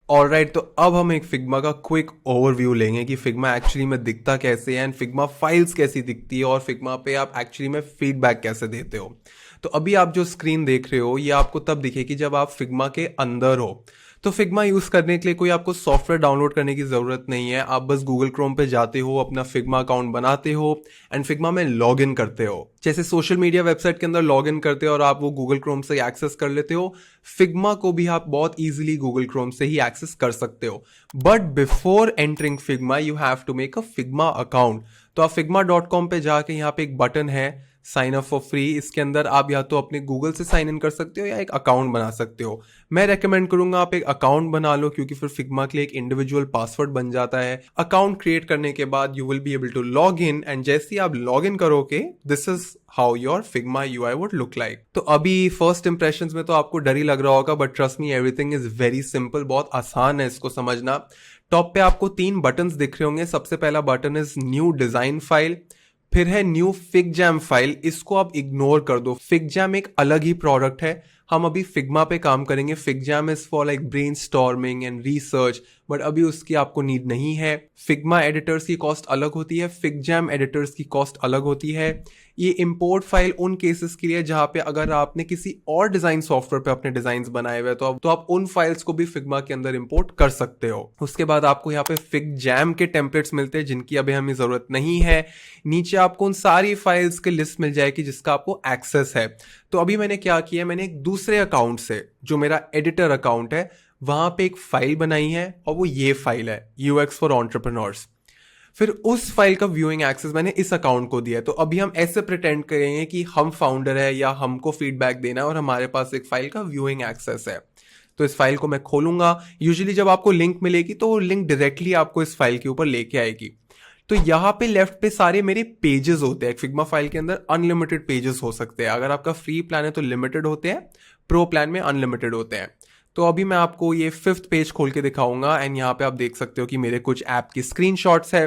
Alright, तो अब हम एक फिग्मा का क्विक ओवरव्यू लेंगे कि फिग्मा एक्चुअली में दिखता कैसे है एंड फिग्मा फाइल्स कैसी दिखती है और फिग्मा पे आप एक्चुअली में फीडबैक कैसे देते हो। तो अभी आप जो स्क्रीन देख रहे हो ये आपको तब दिखेगी जब आप फिग्मा के अंदर हो। तो फिग्मा यूज करने के लिए कोई आपको सॉफ्टवेयर डाउनलोड करने की जरूरत नहीं है, आप बस गूगल क्रोम पे जाते हो, अपना फिग्मा अकाउंट बनाते हो एंड फिग्मा में लॉग इन करते हो। जैसे सोशल मीडिया वेबसाइट के अंदर लॉग इन करते हो और आप वो गूगल क्रोम से एक्सेस कर लेते हो, फिग्मा को भी आप बहुत इजीली गूगल क्रोम से ही एक्सेस कर सकते हो। But before entering Figma you have to make a Figma account. तो आप figma.com पे जाके यहाँ पे एक बटन है साइन अप फॉर फ्री, इसके अंदर आप या तो अपने गूगल से साइन इन कर सकते हो या एक अकाउंट बना सकते हो। मैं रेकमेंड करूंगा आप एक अकाउंट बना लो, क्योंकि फिर फिग्मा के लिए एक इंडिविजुअल पासवर्ड बन जाता है। अकाउंट क्रिएट करने के बाद you will be able to log in and जैसे ही आप लॉग इन करोगे this is how your Figma UI would look like. तो अभी फर्स्ट इंप्रेशंस में तो आपको डर ही लग रहा होगा, but trust me everything is very simple, बहुत आसान है इसको समझना। टॉप पे आपको 3 बटन्स दिख रहे होंगे। सबसे पहला button is new design file, फिर है न्यू फिगजैम फाइल, इसको आप इग्नोर कर दो। फिगजैम एक अलग ही प्रोडक्ट है, हम अभी फिग्मा पे काम करेंगे। FigJam is for like brainstorming and research, but अभी उसकी आपको नीड नहीं है। फिग्मा एडिटर्स की कॉस्ट अलग होती है, फिगजैम एडिटर्स की कॉस्ट अलग होती है। ये इंपोर्ट फाइल उन केसेस के लिए जहां पे अगर आपने किसी और डिजाइन सॉफ्टवेयर पे अपने डिजाइन बनाए हुए तो आप उन फाइल्स को भी फिग्मा के अंदर इंपोर्ट कर सकते हो। उसके बाद आपको यहाँ पे फिगजैम के टेम्पलेट्स मिलते हैं जिनकी अभी हमें जरूरत नहीं है। नीचे आपको उन सारी फाइल्स की लिस्ट मिल जाएगी जिसका आपको एक्सेस है। तो अभी मैंने क्या किया, मैंने एक दूसरे अकाउंट से जो मेरा एडिटर अकाउंट है वहां पे एक फाइल बनाई है और वो ये फाइल है यूएक्स फॉर एंटरप्रेन्योर्स। फिर उस फाइल का व्यूइंग एक्सेस मैंने इस अकाउंट को दिया है। तो अभी हम ऐसे प्रिटेंड करेंगे कि हम फाउंडर है या हमको फीडबैक देना है और हमारे पास एक फाइल का व्यूइंग एक्सेस है। तो इस फाइल को मैं खोलूंगा। यूजुअली जब आपको लिंक मिलेगी तो वो लिंक डायरेक्टली आपको इस फाइल के ऊपर लेके आएगी। तो यहाँ पे लेफ्ट पे सारे मेरे पेजेस होते हैं। फिग्मा फाइल के अंदर अनलिमिटेड पेजेस हो सकते हैं। अगर आपका फ्री प्लान है तो लिमिटेड होते हैं, प्रो प्लान में अनलिमिटेड होते हैं। तो अभी मैं आपको ये 5th पेज खोल के दिखाऊंगा एंड यहाँ पे आप देख सकते हो कि मेरे कुछ ऐप की स्क्रीनशॉट्स है।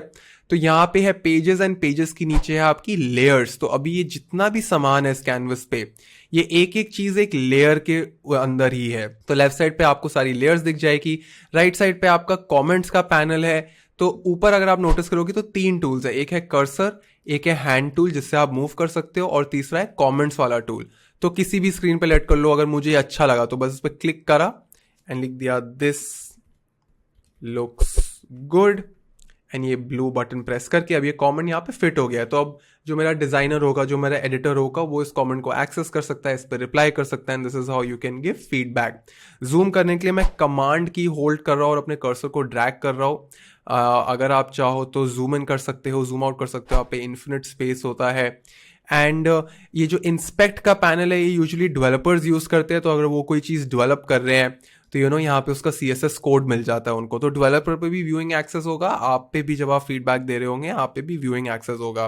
तो यहाँ पे है पेजेस एंड पेजेस के नीचे है आपकी लेयर्स। तो अभी ये जितना भी सामान है इस कैनवस पे, ये एक एक चीज एक लेयर के अंदर ही है। तो लेफ्ट साइड पे आपको सारी लेयर्स दिख जाएगी, राइट साइड पे आपका कमेंट्स का पैनल है। तो ऊपर अगर आप नोटिस करोगे तो 3 टूल्स है, एक है कर्सर, एक है हैंड टूल जिससे आप मूव कर सकते हो और तीसरा है कमेंट्स वाला टूल। तो किसी भी स्क्रीन पे लेट कर लो, अगर मुझे अच्छा लगा तो बस इस पर क्लिक करा एंड लिख दिया दिस लुक्स गुड एंड ये ब्लू बटन प्रेस करके अब ये कमेंट यहाँ पे फिट हो गया है। तो अब जो मेरा डिजाइनर होगा, जो मेरा एडिटर होगा, वो इस कमेंट को एक्सेस कर सकता है, इस पर रिप्लाई कर सकता है and this is how you can give feedback. Zoom करने के लिए मैं कमांड की होल्ड कर रहा हूँ और अपने कर्सर को ड्रैग कर रहा हूँ। अगर आप चाहो तो जूम इन कर सकते हो, जूम आउट कर सकते हो, आप पे इन्फिनिट स्पेस होता है। एंड ये जो इंस्पेक्ट का पैनल है ये यूजुअली डेवलपर्स यूज करते हैं। तो अगर वो कोई चीज़ डेवलप कर रहे हैं तो यहाँ पे उसका CSS कोड मिल जाता है उनको। तो डेवलपर पे भी व्यूइंग एक्सेस होगा, आप पे भी जब आप फीडबैक दे रहे होंगे आप पे भी व्यूइंग एक्सेस होगा।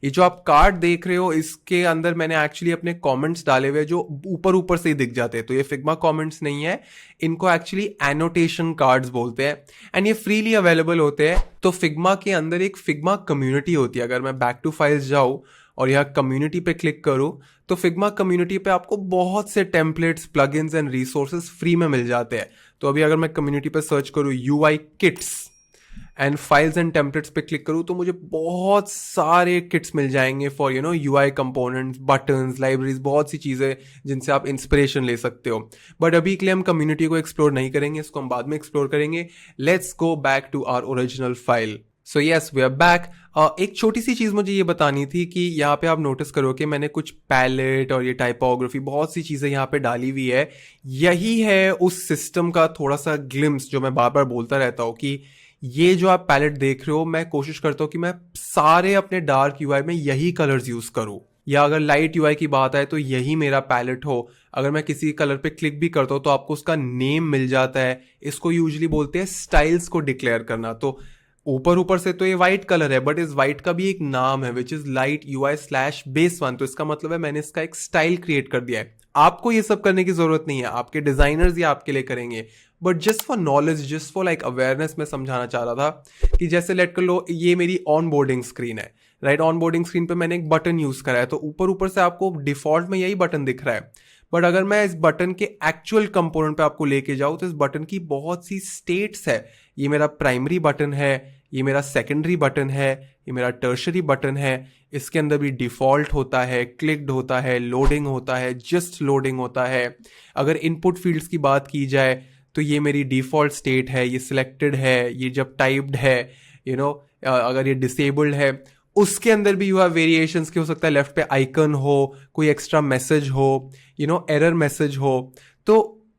ये जो आप कार्ड देख रहे हो इसके अंदर मैंने एक्चुअली अपने कमेंट्स डाले हुए जो ऊपर ऊपर से ही दिख जाते हैं। तो ये फिग्मा कमेंट्स नहीं है, इनको एक्चुअली एनोटेशन कार्ड्स बोलते हैं एंड ये फ्रीली अवेलेबल होते हैं। तो फिग्मा के अंदर एक फिग्मा कम्युनिटी होती है। अगर मैं बैक टू फाइल्स जाऊँ और यहाँ कम्युनिटी पे क्लिक करूँ तो फिग्मा कम्युनिटी पे आपको बहुत से templates, plugins and resources free में मिल जाते हैं। तो अभी अगर मैं कम्युनिटी पे सर्च करूँ UI Kitts and files and templates पे क्लिक करूँ तो मुझे बहुत सारे किट्स मिल जाएंगे for UI components, buttons, libraries, बहुत सी चीज़ें जिनसे आप इंस्पिरेशन ले सकते हो। बट अभी के लिए हम कम्युनिटी को एक्सप्लोर नहीं करेंगे, इसको हम बाद में एक्सप्लोर करेंगे। Let's go back to our original file. So yes, we are back. एक छोटी सी चीज़ मुझे ये बतानी थी कि यहाँ पे आप नोटिस करो कि मैंने कुछ पैलेट और ये टाइपोग्राफी, बहुत सी चीज़ें यहाँ पे डाली हुई है। यही है उस सिस्टम का थोड़ा सा ग्लिम्स जो मैं बार बार बोलता रहता हूँ कि ये जो आप पैलेट देख रहे हो, मैं कोशिश करता हूँ कि मैं सारे अपने डार्क UI में यही कलर्स यूज़ करूँ, या अगर लाइट UI की बात आए तो यही मेरा पैलेट हो। अगर मैं किसी कलर पे क्लिक भी करता हूँ तो आपको उसका नेम मिल जाता है। इसको यूजुअली बोलते हैं स्टाइल्स को डिक्लेयर करना। तो ऊपर ऊपर से तो ये व्हाइट कलर है, बट इस व्हाइट का भी एक नाम है विच इज लाइट UI/base1। तो इसका मतलब है मैंने इसका एक स्टाइल क्रिएट कर दिया है। आपको ये सब करने की जरूरत नहीं है, आपके डिजाइनर्स ये आपके लिए करेंगे। But just for knowledge, just for like awareness मैं समझाना चाह रहा था कि जैसे लेट कर लो ये मेरी ऑन बोर्डिंग स्क्रीन है, राइट। ऑन बोर्डिंग स्क्रीन पे मैंने एक बटन यूज करा है तो ऊपर ऊपर से आपको डिफॉल्ट में यही बटन दिख रहा है। बट अगर मैं इस बटन के एक्चुअल कंपोनेंट पे आपको लेके जाऊँ तो इस बटन की बहुत सी स्टेट्स है। ये मेरा प्राइमरी बटन है, ये मेरा सेकेंडरी बटन है, ये मेरा टर्शरी बटन है। इसके अंदर भी डिफॉल्ट होता है, क्लिक्ड होता है, लोडिंग होता है, जस्ट लोडिंग होता है। अगर इनपुट फील्ड्स की बात की जाए तो ये मेरी डिफॉल्ट स्टेट है, ये सिलेक्टेड है, ये जब टाइप्ड है, अगर ये डिसेबल्ड है। उसके अंदर भी यू हैव वेरिएशंस के, हो सकता है लेफ्ट पे आइकन हो, कोई एक्स्ट्रा मैसेज हो, एरर मैसेज हो। तो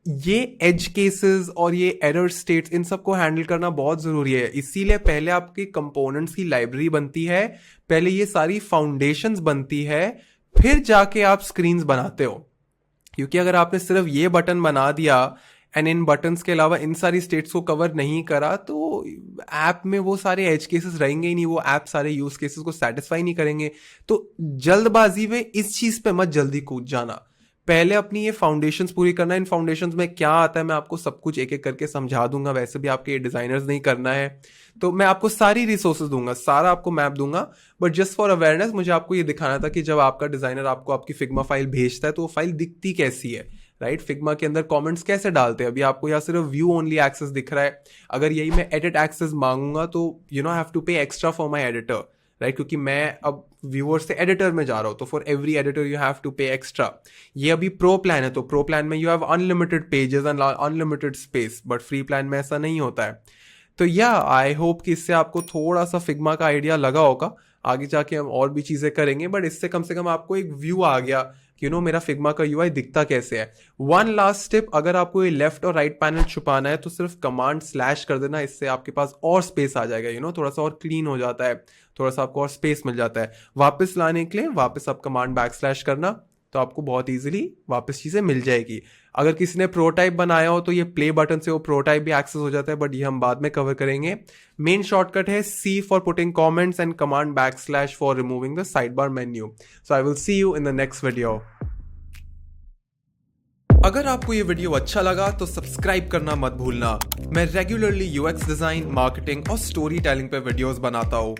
ये एज केसेस और ये एरर स्टेट्स, इन सबको हैंडल करना बहुत ज़रूरी है। इसीलिए पहले आपके कंपोनेंट्स की लाइब्रेरी बनती है, पहले ये सारी फाउंडेशंस बनती है, फिर जाके आप स्क्रीन्स बनाते हो। क्योंकि अगर आपने सिर्फ ये बटन बना दिया एंड इन बटन्स के अलावा इन सारी स्टेट्स को कवर नहीं करा तो ऐप में वो सारे एज केसेस रहेंगे ही नहीं, वो ऐप सारे यूज केसेस को सेटिस्फाई नहीं करेंगे। तो जल्दबाजी में इस चीज पे मत जल्दी कूद जाना, पहले अपनी ये फाउंडेशंस पूरी करना। इन फाउंडेशंस में क्या आता है मैं आपको सब कुछ एक एक करके समझा दूंगा, वैसे भी आपके डिजाइनर्स नहीं करना है तो मैं आपको सारी रिसोर्सेज दूंगा, सारा आपको मैप दूंगा। बट जस्ट फॉर अवेयरनेस मुझे आपको ये दिखाना था कि जब आपका डिजाइनर आपको आपकी फिग्मा फाइल भेजता है तो वो फाइल दिखती कैसी है, राइट? फिग्मा के अंदर कमेंट्स कैसे डालते हैं। अभी आपको यहाँ सिर्फ व्यू ओनली एक्सेस दिख रहा है, अगर यही मैं एडिट एक्सेस मांगूंगा तो I have to pay extra for my editor, right? क्योंकि मैं अब व्यूअर से एडिटर में जा रहा हूँ तो for every editor you have to pay extra. ये अभी प्रो प्लान है तो प्रो प्लान में you have unlimited pages and unlimited space, but free plan में ऐसा नहीं होता है। तो आई होप कि इससे आपको थोड़ा सा फिग्मा का आइडिया लगा होगा। आगे जाके हम और भी चीज़ें करेंगे, बट इससे कम से कम आपको एक व्यू आ गया कि मेरा फिग्मा का यूआई दिखता कैसे है। वन लास्ट टिप, अगर आपको ये लेफ्ट और राइट पैनल छुपाना है तो सिर्फ कमांड स्लैश कर देना, इससे आपके पास और स्पेस आ जाएगा, थोड़ा सा और क्लीन हो जाता है, थोड़ा सा आपको और स्पेस मिल जाता है। वापस लाने के लिए वापस आप कमांड बैक स्लैश करना तो आपको बहुत इजीली वापस चीज़ें मिल जाएगी। अगर किसी ने प्रोटाइप बनाया हो तो ये प्ले बटन से वो प्रोटाइप भी एक्सेस हो जाता है, बट ये हम बाद में कवर करेंगे। मेन शॉर्टकट है C for putting comments and command back slash for removing the side bar menu. So I will see you in the next video. अगर आपको ये वीडियो अच्छा लगा तो सब्सक्राइब करना मत भूलना। मैं रेगुलरली यूएक्स डिजाइन, मार्केटिंग और स्टोरी टेलिंग पे वीडियोस बनाता हूँ।